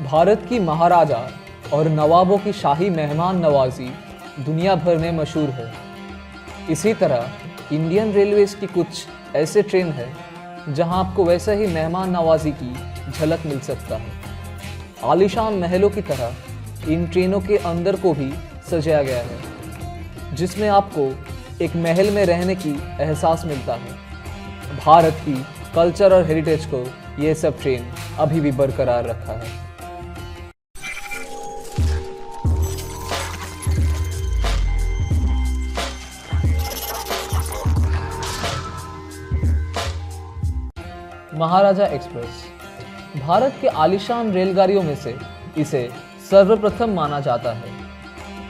भारत की महाराजा और नवाबों की शाही मेहमान नवाजी दुनिया भर में मशहूर है। इसी तरह इंडियन रेलवेज की कुछ ऐसे ट्रेन हैं जहां आपको वैसे ही मेहमान नवाजी की झलक मिल सकता है। आलीशान महलों की तरह इन ट्रेनों के अंदर को भी सजाया गया है, जिसमें आपको एक महल में रहने की एहसास मिलता है। भारत की कल्चर और हेरिटेज को ये सब ट्रेन अभी भी बरकरार रखा है। महाराजा एक्सप्रेस भारत के आलीशान रेलगाड़ियों में से इसे सर्वप्रथम माना जाता है।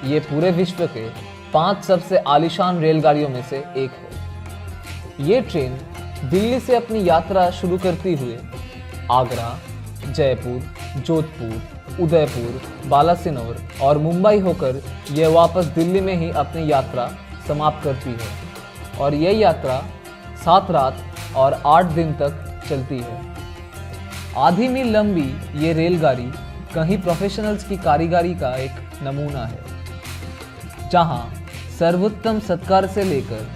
ये पूरे विश्व के 5 सबसे आलीशान रेलगाड़ियों में से एक है। ये ट्रेन दिल्ली से अपनी यात्रा शुरू करती हुए आगरा, जयपुर, जोधपुर, उदयपुर, बालासिनोर और मुंबई होकर यह वापस दिल्ली में ही अपनी यात्रा समाप्त करती है और यह यात्रा 7 रात और 8 दिन तक चलती है। आधी मील लंबी ये रेलगाड़ी कहीं प्रोफेशनल्स की कारीगरी का एक नमूना है, जहां सर्वोत्तम सत्कार से लेकर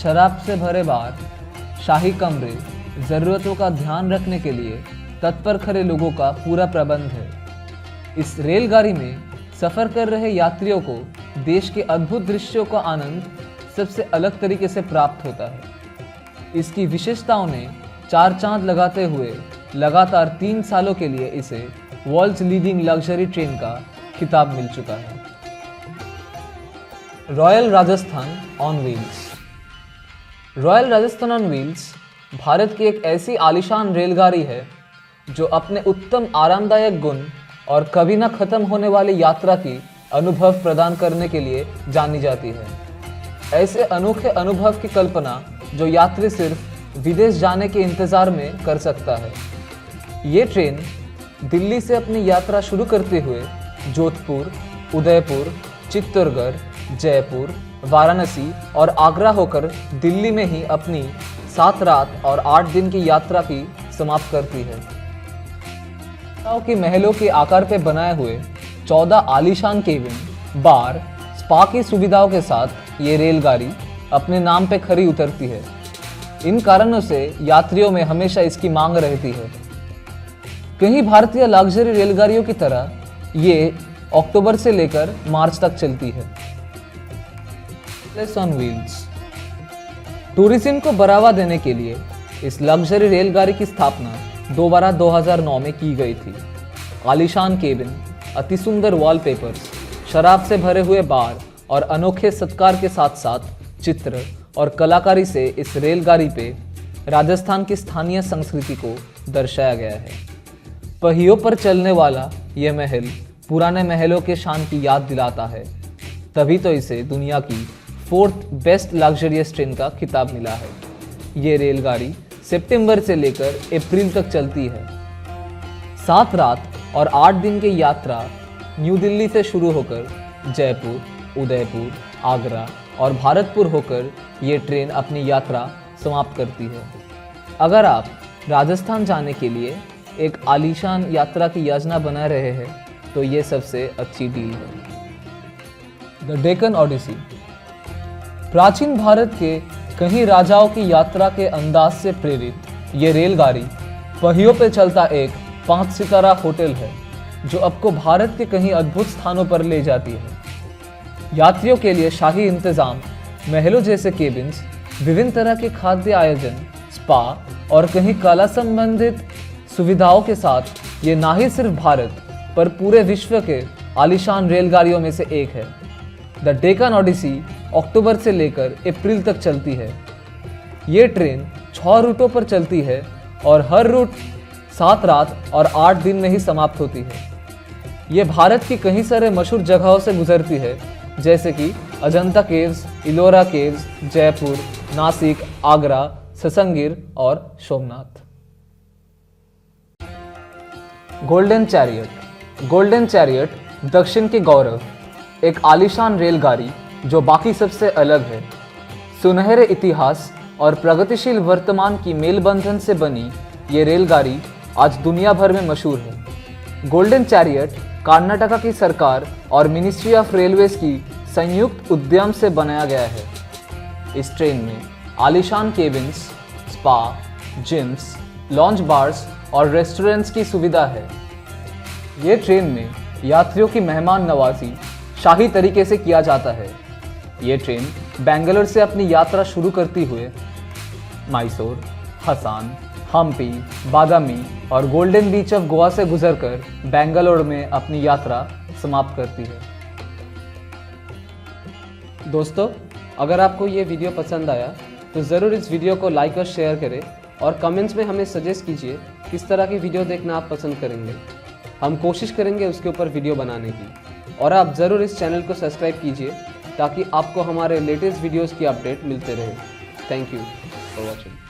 शराब से भरे बार, शाही कमरे, ज़रूरतों का ध्यान रखने के लिए तत्पर खड़े लोगों का पूरा प्रबंध है। इस रेलगाड़ी में सफ़र कर रहे यात्रियों को देश के अद्भुत दृश्यों का आनंद सबसे अलग तरीके से प्राप्त होता है। इसकी विशेषताओं ने 4 चांद लगाते हुए लगातार 3 सालों के लिए इसे वर्ल्ड्स लीडिंग लग्जरी ट्रेन का खिताब मिल चुका है। Royal Rajasthan on wheels. Royal Rajasthan on wheels Bharat की एक ऐसी आलीशान रेलगाड़ी है जो अपने उत्तम आरामदायक गुण और कभी न खत्म होने वाली यात्रा की अनुभव प्रदान करने के लिए जानी जाती है। ऐसे अनोखे अनुभव की कल्पना जो यात्री सिर्फ विदेश जाने के इंतज़ार में कर सकता है। ये ट्रेन दिल्ली से अपनी यात्रा शुरू करते हुए जोधपुर, उदयपुर, चित्तौड़गढ़, जयपुर, वाराणसी और आगरा होकर दिल्ली में ही अपनी 7 रात और 8 दिन की यात्रा की समाप्त करती है। के महलों के आकार पे बनाए हुए 14 आलीशान केबिन, बार, स्पा की सुविधाओं के साथ ये रेलगाड़ी अपने नाम पे खरी उतरती है। इन कारणों से यात्रियों में हमेशा इसकी मांग रहती है। कहीं भारतीय लग्जरी रेलगाड़ियों की तरह ये अक्टूबर से लेकर मार्च तक चलती है। ऑन व्हील्स टूरिज्म को बढ़ावा देने के लिए इस लग्जरी रेलगाड़ी की स्थापना दोबारा 2009 में की गई थी। आलीशान केबिन, अति सुंदर वॉलपेपर्स, शराब से भरे हुए बार और अनोखे सत्कार के साथ साथ चित्र और कलाकारी से इस रेलगाड़ी पे राजस्थान की स्थानीय संस्कृति को दर्शाया गया है। पहियों पर चलने वाला यह महल पुराने महलों के शान की याद दिलाता है, तभी तो इसे दुनिया की 4th बेस्ट लग्जरियस ट्रेन का खिताब मिला है। ये रेलगाड़ी सितंबर से लेकर अप्रैल तक चलती है। 7 रात और 8 दिन की यात्रा न्यू दिल्ली से शुरू होकर जयपुर, उदयपुर, आगरा और भरतपुर होकर ये ट्रेन अपनी यात्रा समाप्त करती है। अगर आप राजस्थान जाने के लिए एक आलीशान यात्रा की योजना बना रहे हैं तो ये सबसे अच्छी डील है। द डेक्कन ओडिसी प्राचीन भारत के कई राजाओं की यात्रा के अंदाज से प्रेरित ये रेलगाड़ी पहियों पर चलता एक 5 सितारा होटल है जो आपको भारत के कई अद्भुत स्थानों पर ले जाती है। यात्रियों के लिए शाही इंतजाम, महलों जैसे केबिन्स, विभिन्न तरह के खाद्य आयोजन, स्पा और कहीं कला संबंधित सुविधाओं के साथ ये ना ही सिर्फ भारत पर पूरे विश्व के आलीशान रेलगाड़ियों में से एक है। द डेक्कन ओडिसी अक्टूबर से लेकर अप्रैल तक चलती है। ये ट्रेन 6 रूटों पर चलती है और हर रूट 7 रात और 8 दिन में ही समाप्त होती है। ये भारत की कई सारे मशहूर जगहों से गुजरती है, जैसे कि अजंता केव्स, इलोरा केव्स, जयपुर, नासिक, आगरा, ससंगीर और Somnath. Golden chariot. Golden chariot दक्षिण के गौरव, एक आलीशान रेलगाड़ी जो बाकी सबसे अलग है। सुनहरे इतिहास और प्रगतिशील वर्तमान की मेलबंधन से बनी ये रेलगाड़ी आज दुनिया भर में मशहूर है। गोल्डन चैरियट कर्नाटका की सरकार और मिनिस्ट्री ऑफ रेलवेज की संयुक्त उद्यम से बनाया गया है। इस ट्रेन में आलीशान cabins, spa, gyms, lounge bars और रेस्टोरेंट्स की सुविधा है। ये ट्रेन में यात्रियों की मेहमान नवाजी शाही तरीके से किया जाता है। ये ट्रेन बेंगलोर से अपनी यात्रा शुरू करती हुए मैसूर, हसन, हम्पी, बादामी और गोल्डन बीच ऑफ गोवा से गुजरकर बेंगलोर में अपनी यात्रा समाप्त करती है। दोस्तों, अगर आपको ये वीडियो पसंद आया तो ज़रूर इस वीडियो को लाइक और शेयर करें और कमेंट्स में हमें सजेस्ट कीजिए किस तरह की वीडियो देखना आप पसंद करेंगे। हम कोशिश करेंगे उसके ऊपर वीडियो बनाने की। और आप ज़रूर इस चैनल को सब्सक्राइब कीजिए ताकि आपको हमारे लेटेस्ट वीडियोज़ की अपडेट मिलते रहे। Thank you for watching.